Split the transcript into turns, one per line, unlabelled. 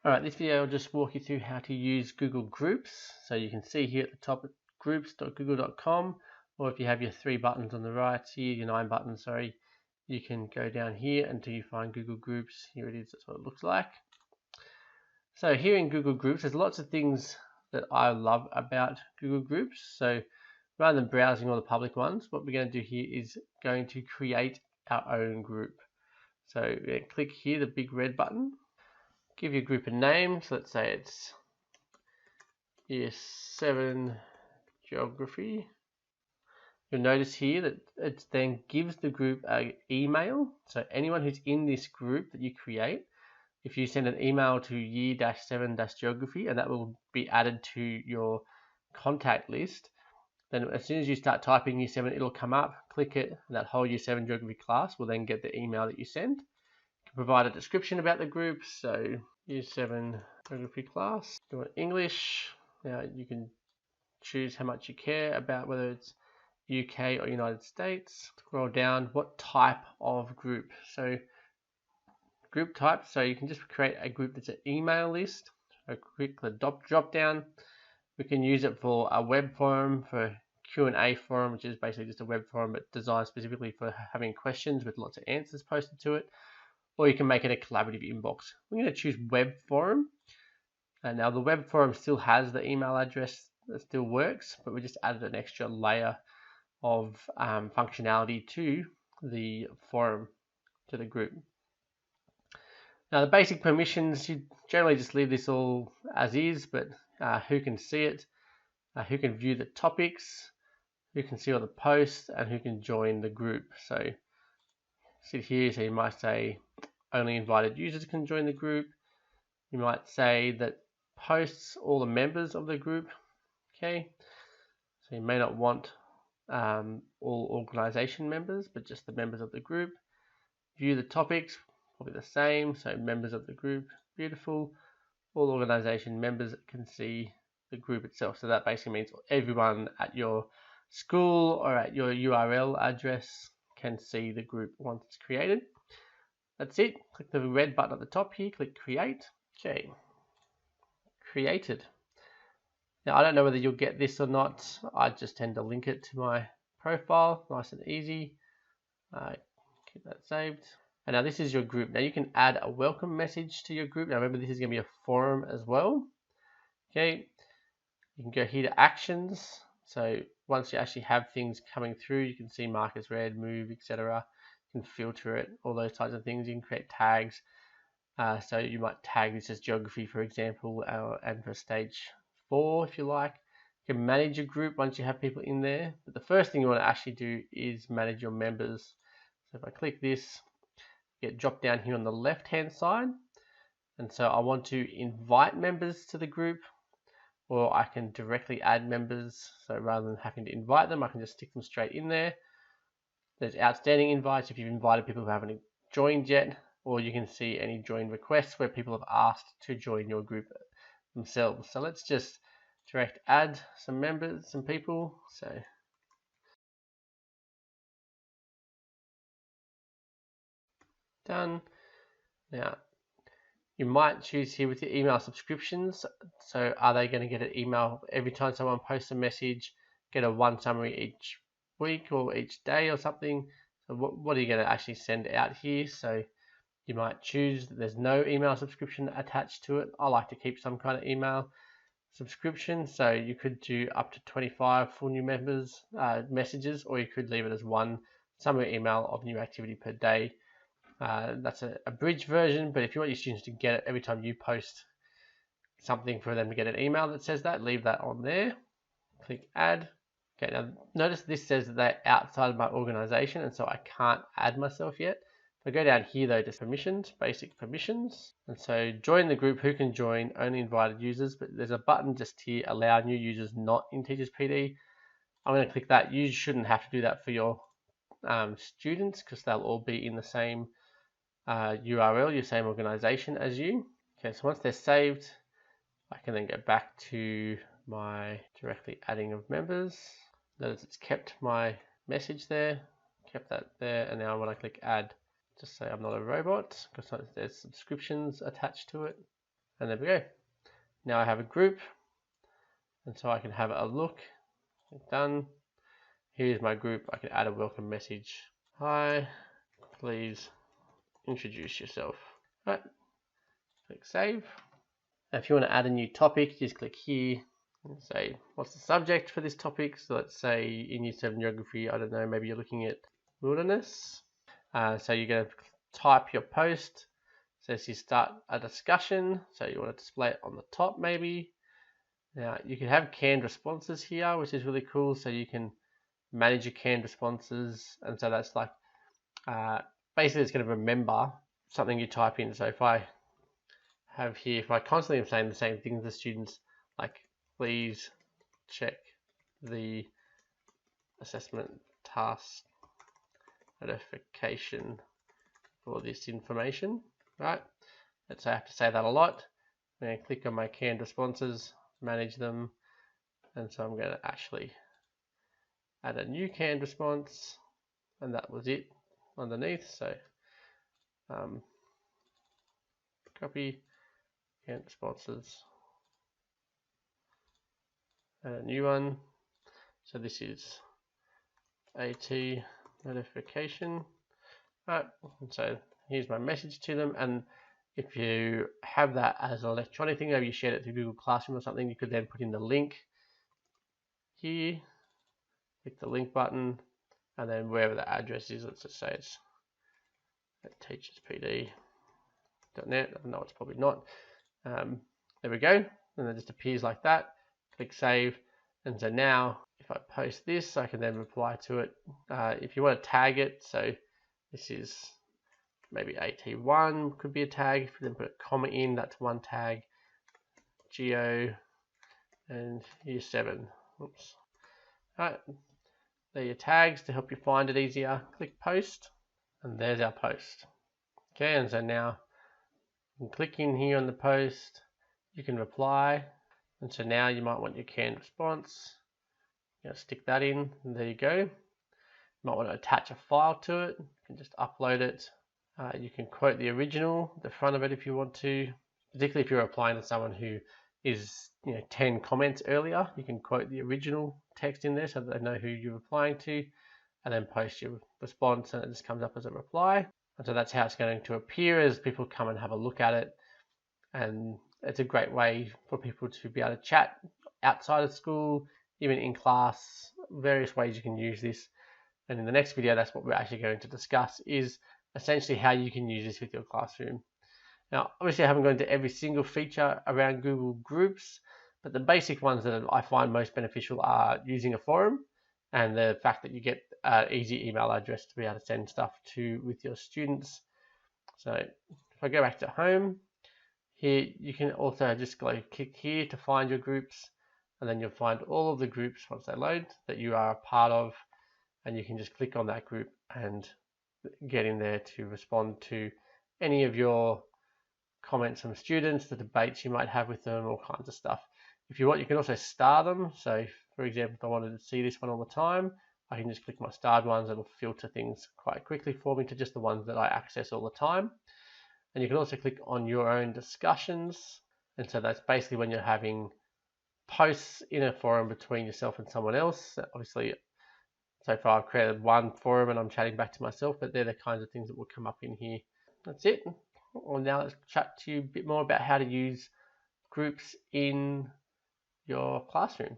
Alright, this video will just walk you through how to use Google Groups. So you can see here at the top groups.google.com, or if you have your 3 buttons on the right here, your 9 buttons, sorry, you can go down here until you find Google Groups. Here it is, that's what it looks like. So here in Google Groups, there's lots of things that I love about Google Groups. So rather than browsing all the public ones, what we're going to do here is going to create our own group. So we're going to click here, the big red button. Give your group a name, so let's say it's Year 7 Geography. You'll notice here that it then gives the group an email, so anyone who's in this group that you create, if you send an email to Year-7-Geography, and that will be added to your contact list, then as soon as you start typing Year 7, it'll come up, click it, and that whole Year 7 Geography class will then get the email that you send. You can provide a description about the group, so Year 7 Geography class. You want English. Now you can choose how much you care about whether it's UK or United States. Scroll down, what type of group. So group type, so you can just create a group that's an email list. So click the drop down. We can use it for a web forum, for Q&A forum, which is basically just a web forum but designed specifically for having questions with lots of answers posted to it. Or you can make it a collaborative inbox. We're going to choose web forum. And now the web forum still has the email address that still works, but we just added an extra layer of functionality to the forum, to the group. Now the basic permissions, you generally just leave this all as is, but who can see it, who can view the topics, who can see all the posts, and who can join the group. So sit here, so you might say only invited users can join the group. You might say that posts all the members of the group. Okay, so you may not want all organization members, but just the members of the group. View the topics, probably the same, so members of the group, beautiful. All organization members can see the group itself, so that basically means everyone at your school or at your URL address can see the group once it's created. That's it. Click the red button at the top here, click create. Okay, created. Now I don't know whether you'll get this or not. I just tend to link it to my profile, nice and easy. Keep that saved. And now this is your group. Now you can add a welcome message to your group. Now remember, this is going to be a forum as well. Okay, you can go here to actions. So once you actually have things coming through, you can see mark as read, move, etc. You can filter it, all those types of things. You can create tags. So you might tag this as geography, for example, and for stage 4 if you like. You can manage your group once you have people in there. But the first thing you want to actually do is manage your members. So if I click this, get drop down here on the left hand side, and so I want to invite members to the group, or I can directly add members. So rather than having to invite them, I can just stick them straight in there. There's outstanding invites if you've invited people who haven't joined yet, or you can see any join requests where people have asked to join your group themselves. So let's just direct add some members, some people. So done. Now you might choose here with your email subscriptions. So are they going to get an email every time someone posts a message, get a one summary each week or each day or something? So what are you going to actually send out here? So you might choose that there's no email subscription attached to it. I like to keep some kind of email subscription, so you could do up to 25 full new members messages, or you could leave it as one summary email of new activity per day. That's a abridged version, but if you want your students to get it every time you post something for them to get an email that says that, leave that on there. Click add. Okay, now notice this says that they're outside of my organization, and so I can't add myself yet. If I go down here though to permissions, basic permissions, and so join the group, who can join, only invited users, but there's a button just here, allow new users not in Teachers PD. I'm going to click that. You shouldn't have to do that for your students because they'll all be in the same URL, your same organization as you. Okay, so once they're saved, I can then go back to my directly adding of members. Notice it's kept my message there, kept that there, and now when I click add, just say I'm not a robot because there's subscriptions attached to it. And there we go. Now I have a group, and so I can have a look. Done. Here's my group. I can add a welcome message. Hi, please introduce yourself. Right, click save. Now if you want to add a new topic, just click here and say, what's the subject for this topic? So let's say in Year 7 Geography, I don't know, maybe you're looking at wilderness. So you're going to type your post. So you start a discussion. So you want to display it on the top maybe. Now you can have canned responses here, which is really cool. So you can manage your canned responses. And so that's like, basically it's going to remember something you type in. So if I have here, if I constantly am saying the same things to students, like please check the assessment task notification for this information, right? Let's say I have to say that a lot. I'm going to click on my canned responses, manage them, and so I'm going to actually add a new canned response, and that was it underneath. So copy canned responses, and a new one. So this is AT notification. Right, and so here's my message to them, and if you have that as an electronic thing, maybe you shared it through Google Classroom or something, you could then put in the link here, click the link button, and then wherever the address is, let's just say it's at teacherspd.net. No, it's probably not. There we go, and it just appears like that. Click save, and so now if I post this, I can then reply to it. If you want to tag it, so this is maybe AT1 could be a tag. If you then put a comma in, that's one tag. Geo and Year 7. Oops. Alright, there are your tags to help you find it easier. Click post, and there's our post. Okay, and so now you can click in here on the post, you can reply, and so now you might want your canned response. Stick that in, and there you go. You might want to attach a file to it. You can just upload it. You can quote the original, the front of it if you want to, particularly if you're applying to someone who is 10 comments earlier. You can quote the original text in there so that they know who you're replying to, and then post your response, and it just comes up as a reply. And so that's how it's going to appear as people come and have a look at it. And it's a great way for people to be able to chat outside of school, even in class, various ways you can use this. And in the next video, that's what we're actually going to discuss, is essentially how you can use this with your classroom. Now, obviously I haven't gone into every single feature around Google Groups, but the basic ones that I find most beneficial are using a forum, and the fact that you get an easy email address to be able to send stuff to with your students. So if I go back to home, here you can also just go click here to find your groups, and then you'll find all of the groups once they load that you are a part of, and you can just click on that group and get in there to respond to any of your comments from students, the debates you might have with them, all kinds of stuff. If you want, you can also star them. So for example, if I wanted to see this one all the time, I can just click my starred ones. It'll filter things quite quickly for me to just the ones that I access all the time. And you can also click on your own discussions, and so that's basically when you're having posts in a forum between yourself and someone else. Obviously, so far I've created one forum and I'm chatting back to myself, but they're the kinds of things that will come up in here. That's it. Well, now let's chat to you a bit more about how to use groups in your classroom.